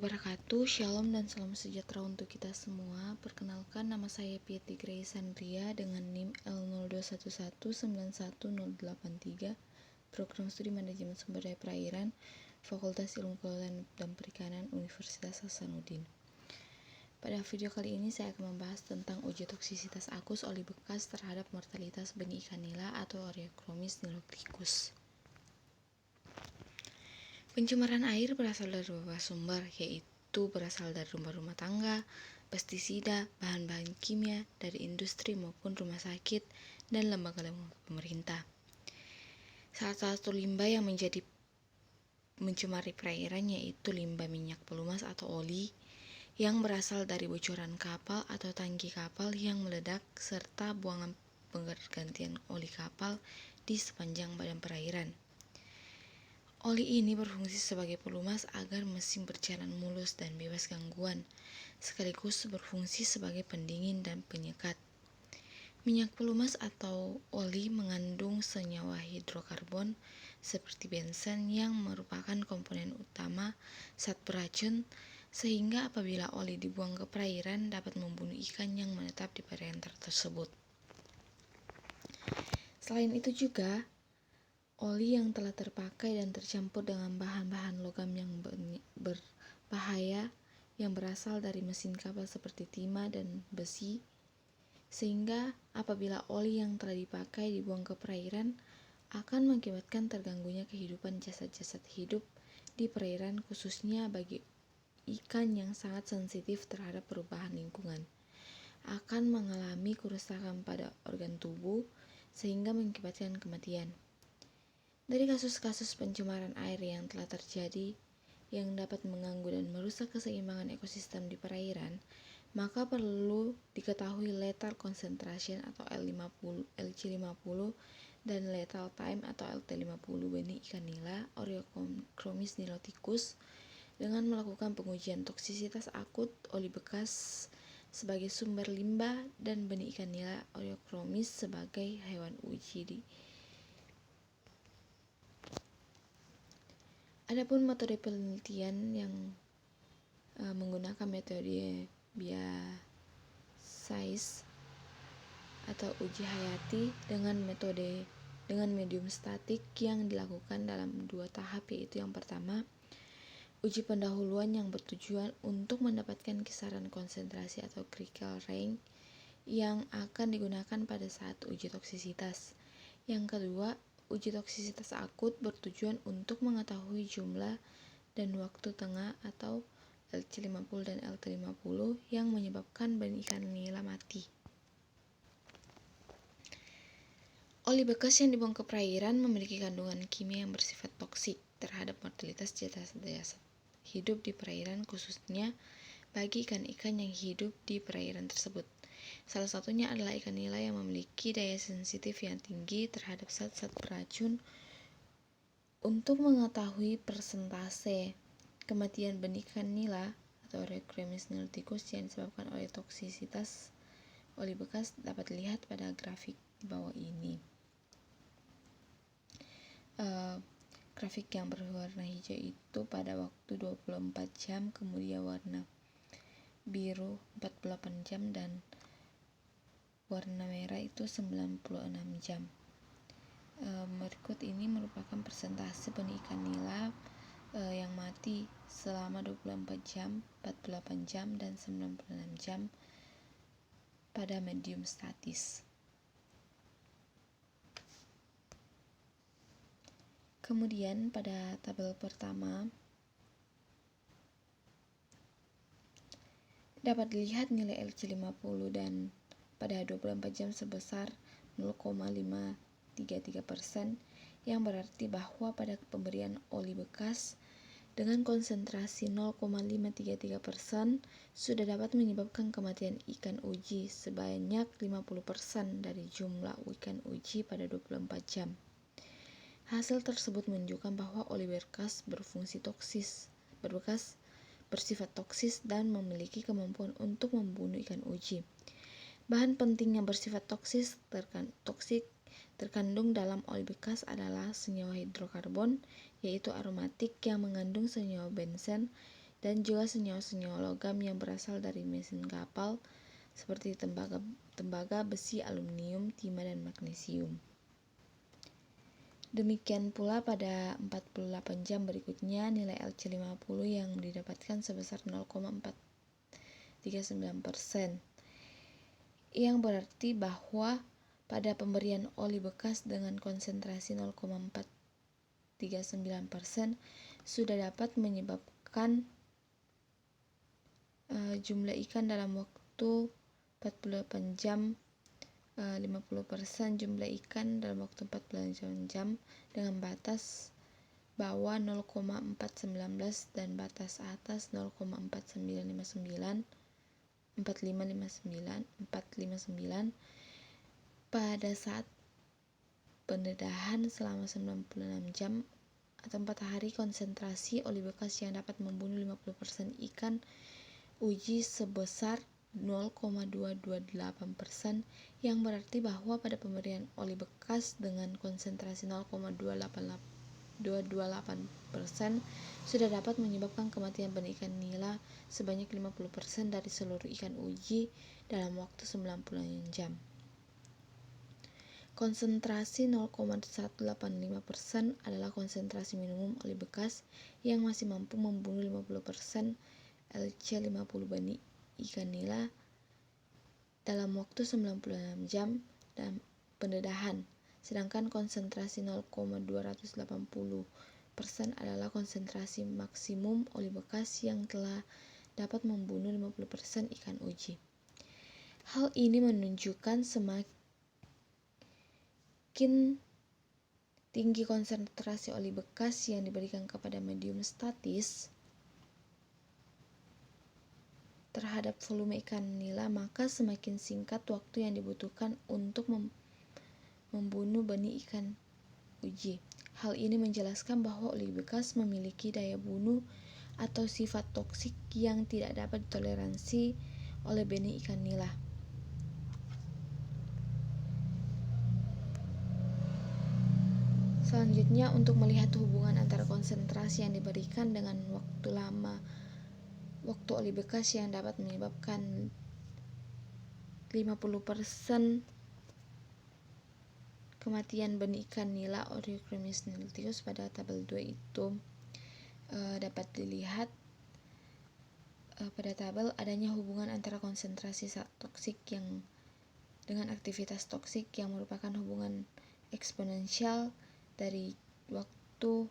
wabarakatuh. Shalom dan salam sejahtera untuk kita semua. Perkenalkan, nama saya Piety Grace Sandria dengan NIM L0211911083, Program Studi Manajemen Sumber Daya Perairan, Fakultas Ilmu Kelautan dan Perikanan, Universitas Hasanuddin. Pada video kali ini saya akan membahas tentang uji toksisitas akus oli bekas terhadap mortalitas benih ikan nila atau Oreochromis niloticus. Pencemaran air berasal dari beberapa sumber, yaitu berasal dari rumah-rumah tangga, pestisida, bahan-bahan kimia, dari industri maupun rumah sakit, dan lembaga-lembaga pemerintah. Salah satu limbah yang menjadi mencemari perairan yaitu limbah minyak pelumas atau oli, yang berasal dari bocoran kapal atau tangki kapal yang meledak, serta buangan penggantian oli kapal di sepanjang badan perairan. Oli ini berfungsi sebagai pelumas agar mesin berjalan mulus dan bebas gangguan, sekaligus berfungsi sebagai pendingin dan penyekat. Minyak pelumas atau oli mengandung senyawa hidrokarbon seperti benzen yang merupakan komponen utama zat beracun, sehingga apabila oli dibuang ke perairan dapat membunuh ikan yang menetap di perairan tersebut. Selain itu juga, oli yang telah terpakai dan tercampur dengan bahan-bahan logam yang berbahaya yang berasal dari mesin kapal seperti timah dan besi, sehingga apabila oli yang telah dipakai dibuang ke perairan akan mengakibatkan terganggunya kehidupan jasad-jasad hidup di perairan, khususnya bagi ikan yang sangat sensitif terhadap perubahan lingkungan, akan mengalami kerusakan pada organ tubuh sehingga mengakibatkan kematian. Dari kasus-kasus pencemaran air yang telah terjadi yang dapat mengganggu dan merusak keseimbangan ekosistem di perairan, maka perlu diketahui lethal concentration atau LC50 dan lethal time atau LT50 benih ikan nila Oreochromis niloticus dengan melakukan pengujian toksisitas akut oli bekas sebagai sumber limbah dan benih ikan nila Oreochromis sebagai hewan uji. Adapun metode penelitian yang menggunakan metode biasis atau uji hayati dengan medium statik yang dilakukan dalam 2 tahap, yaitu yang pertama, uji pendahuluan yang bertujuan untuk mendapatkan kisaran konsentrasi atau critical range yang akan digunakan pada saat uji toksisitas. Yang kedua, uji toksisitas akut bertujuan untuk mengetahui jumlah dan waktu tengah atau LC50 dan LT50 yang menyebabkan benih ikan nila mati. Oli bekas yang dibuang ke perairan memiliki kandungan kimia yang bersifat toksik terhadap mortalitas jasad-jasad hidup di perairan, khususnya bagi ikan-ikan yang hidup di perairan tersebut. Salah satunya adalah ikan nila yang memiliki daya sensitif yang tinggi terhadap zat-zat beracun. Untuk mengetahui persentase kematian benih ikan nila atau Oreochromis niloticus yang disebabkan oleh toksisitas oli bekas dapat dilihat pada grafik di bawah ini. Grafik yang berwarna hijau itu pada waktu 24 jam, kemudian warna biru 48 jam, dan warna merah itu 96 jam. Berikut ini merupakan persentase benih ikan nila yang mati selama 24 jam, 48 jam, dan 96 jam pada medium statis. Kemudian pada tabel pertama dapat dilihat nilai LC50 dan pada 24 jam sebesar 0,533%, yang berarti bahwa pada pemberian oli bekas dengan konsentrasi 0,533% sudah dapat menyebabkan kematian ikan uji sebanyak 50% dari jumlah ikan uji pada 24 jam. Hasil tersebut menunjukkan bahwa oli bekas bersifat toksis dan memiliki kemampuan untuk membunuh ikan uji. Bahan penting yang bersifat toksik terkandung dalam oli bekas adalah senyawa hidrokarbon, yaitu aromatik yang mengandung senyawa benzen dan juga senyawa-senyawa logam yang berasal dari mesin kapal seperti tembaga, besi, aluminium, timah, dan magnesium. Demikian pula pada 48 jam berikutnya nilai LC50 yang didapatkan sebesar 0,439%, yang berarti bahwa pada pemberian oli bekas dengan konsentrasi 0,439% sudah dapat menyebabkan jumlah ikan dalam waktu 48 jam 50% jumlah ikan dalam waktu 48 jam dengan batas bawah 0,419 dan batas atas 0,4959 pada saat pendedahan selama 96 jam atau 4 hari. Konsentrasi oli bekas yang dapat membunuh 50% ikan uji sebesar 0,228%, yang berarti bahwa pada pemberian oli bekas dengan konsentrasi 0,228% sudah dapat menyebabkan kematian benih ikan nila sebanyak 50% dari seluruh ikan uji dalam waktu 90 jam. Konsentrasi 0,185% adalah konsentrasi minimum oli bekas yang masih mampu membunuh 50% LC50 benih ikan nila dalam waktu 96 jam dan pendedahan, sedangkan konsentrasi 0,280% adalah konsentrasi maksimum oli bekas yang telah dapat membunuh 50% ikan uji. Hal ini menunjukkan semakin tinggi konsentrasi oli bekas yang diberikan kepada medium statis terhadap volume ikan nila, maka semakin singkat waktu yang dibutuhkan untuk membunuh benih ikan uji. Hal ini menjelaskan bahwa oli bekas memiliki daya bunuh atau sifat toksik yang tidak dapat ditoleransi oleh benih ikan nila. Selanjutnya, untuk melihat hubungan antara konsentrasi yang diberikan dengan waktu oli bekas yang dapat menyebabkan 50% kematian benih ikan nila Oreochromis niltius pada tabel 2 itu dapat dilihat pada tabel adanya hubungan antara konsentrasi zat toksik yang dengan aktivitas toksik yang merupakan hubungan eksponensial dari waktu,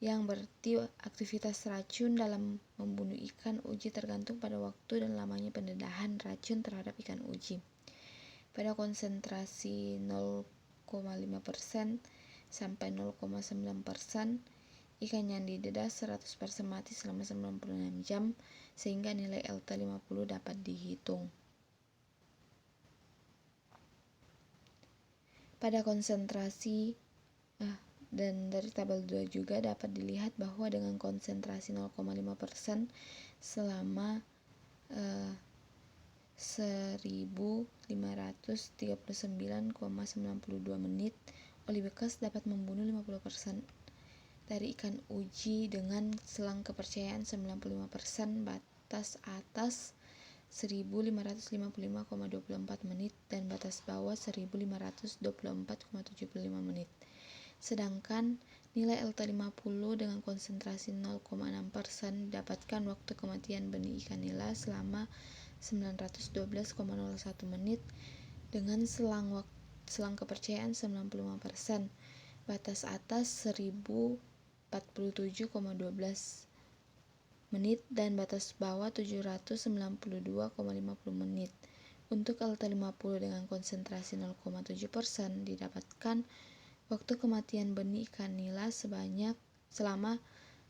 yang berarti aktivitas racun dalam membunuh ikan uji tergantung pada waktu dan lamanya pendedahan racun terhadap ikan uji. Pada konsentrasi 0,5% sampai 0,9%, ikan yang didedah 100% mati selama 96 jam, sehingga nilai LT50 dapat dihitung. Pada konsentrasi dan dari tabel 2 juga dapat dilihat bahwa dengan konsentrasi 0,5% selama 1539,92 menit, oli bekas dapat membunuh 50% dari ikan uji dengan selang kepercayaan 95%, batas atas 1555,24 menit dan batas bawah 1524,75 menit. Sedangkan nilai LT50 dengan konsentrasi 0,6% didapatkan waktu kematian benih ikan nila selama 912,01 menit dengan selang kepercayaan 95%, batas atas 1047,12 menit dan batas bawah 792,50 menit. Untuk LT50 dengan konsentrasi 0,7% didapatkan waktu kematian benih ikan nila selama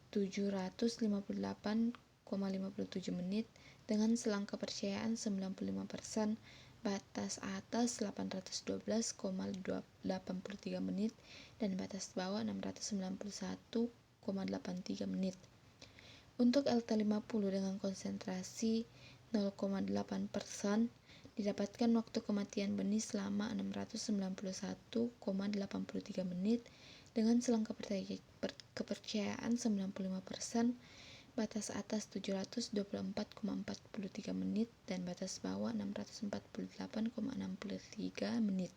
758,57 menit dengan selang kepercayaan 95%, batas atas 812,83 menit dan batas bawah 691,83 menit. Untuk LT50 dengan konsentrasi 0,8% didapatkan waktu kematian benih selama 691,83 menit Dengan selang kepercayaan 95%, batas atas 724,43 menit dan batas bawah 648,63 menit.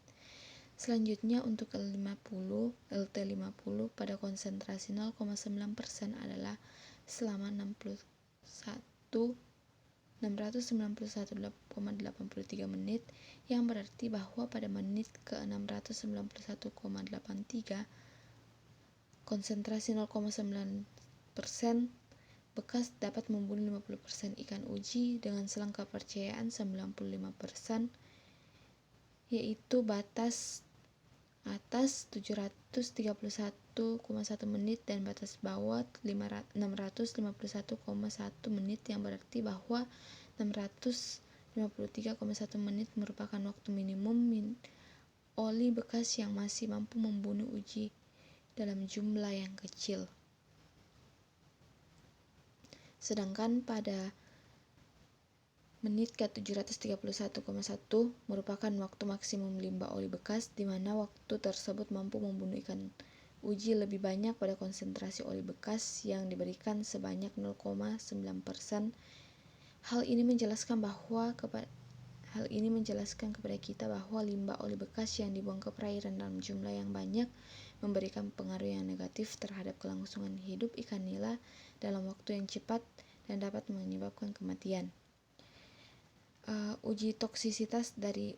Selanjutnya untuk LT50 pada konsentrasi 0,9% adalah selama 691,83 menit, yang berarti bahwa pada menit ke 691,83 konsentrasi 0,9% bekas dapat membunuh 50% ikan uji dengan selang kepercayaan 95%, yaitu batas atas 731,1 menit dan batas bawah 651,1 menit, yang berarti bahwa 653,1 menit merupakan waktu minimum oli bekas yang masih mampu membunuh uji dalam jumlah yang kecil. Sedangkan pada menit ke 731,1 merupakan waktu maksimum limbah oli bekas, di mana waktu tersebut mampu membunuh ikan uji lebih banyak pada konsentrasi oli bekas yang diberikan sebanyak 0,9%. Hal ini menjelaskan kepada kita bahwa limbah oli bekas yang dibuang ke perairan dalam jumlah yang banyak memberikan pengaruh yang negatif terhadap kelangsungan hidup ikan nila dalam waktu yang cepat dan dapat menyebabkan kematian. Uji toksisitas dari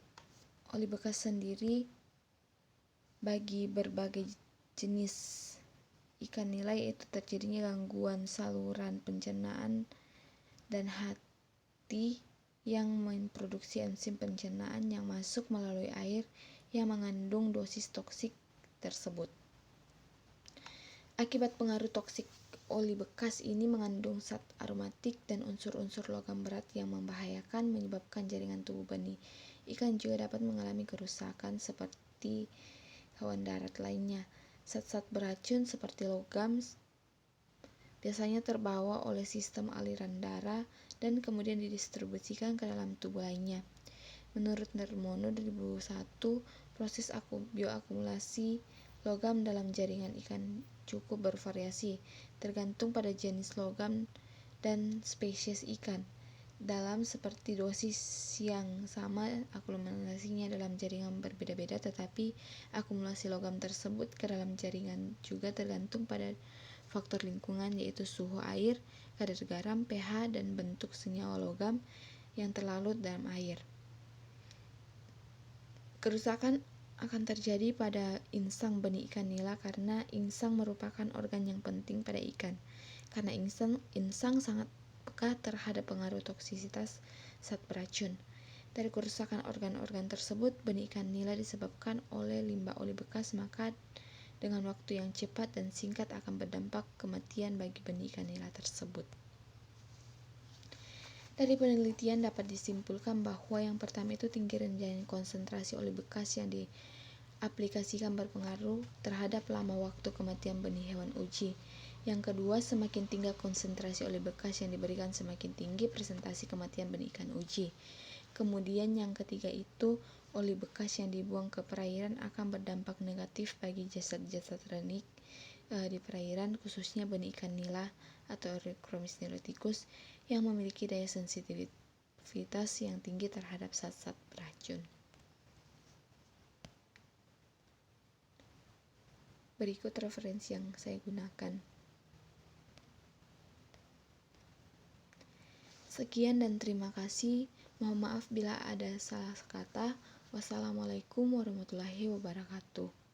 oli bekas sendiri bagi berbagai jenis ikan nila yaitu terjadinya gangguan saluran pencernaan dan hati yang memproduksi enzim pencernaan yang masuk melalui air yang mengandung dosis toksik tersebut. Akibat pengaruh toksik oli bekas ini mengandung zat aromatik dan unsur-unsur logam berat yang membahayakan, menyebabkan jaringan tubuh benih ikan juga dapat mengalami kerusakan seperti hewan darat lainnya. Zat-zat beracun seperti logam biasanya terbawa oleh sistem aliran darah dan kemudian didistribusikan ke dalam tubuh lainnya. Menurut Nirmono 2001, proses bioakumulasi logam dalam jaringan ikan cukup bervariasi, tergantung pada jenis logam dan spesies ikan. Dalam seperti dosis yang sama, akumulasinya dalam jaringan berbeda-beda, tetapi akumulasi logam tersebut ke dalam jaringan juga tergantung pada faktor lingkungan, yaitu suhu air, kadar garam, pH, dan bentuk senyawa logam yang terlarut dalam air. Kerusakan akan terjadi pada insang benih ikan nila karena insang merupakan organ yang penting pada ikan. Karena insang sangat peka terhadap pengaruh toksisitas zat beracun. Dari kerusakan organ-organ tersebut, benih ikan nila disebabkan oleh limbah oli bekas, maka dengan waktu yang cepat dan singkat akan berdampak kematian bagi benih ikan nila tersebut. Dari penelitian dapat disimpulkan bahwa yang pertama itu tinggi rendahnya konsentrasi oli bekas yang diaplikasikan berpengaruh terhadap lama waktu kematian benih hewan uji. Yang kedua, semakin tinggi konsentrasi oli bekas yang diberikan, semakin tinggi presentasi kematian benih ikan uji. Kemudian yang ketiga itu, oli bekas yang dibuang ke perairan akan berdampak negatif bagi jasad-jasad renik di perairan, khususnya benih ikan nila atau Eurychromis niloticus yang memiliki daya sensitivitas yang tinggi terhadap zat-zat beracun. Berikut referensi yang saya gunakan. Sekian dan terima kasih. Mohon maaf bila ada salah kata. Wassalamualaikum warahmatullahi wabarakatuh.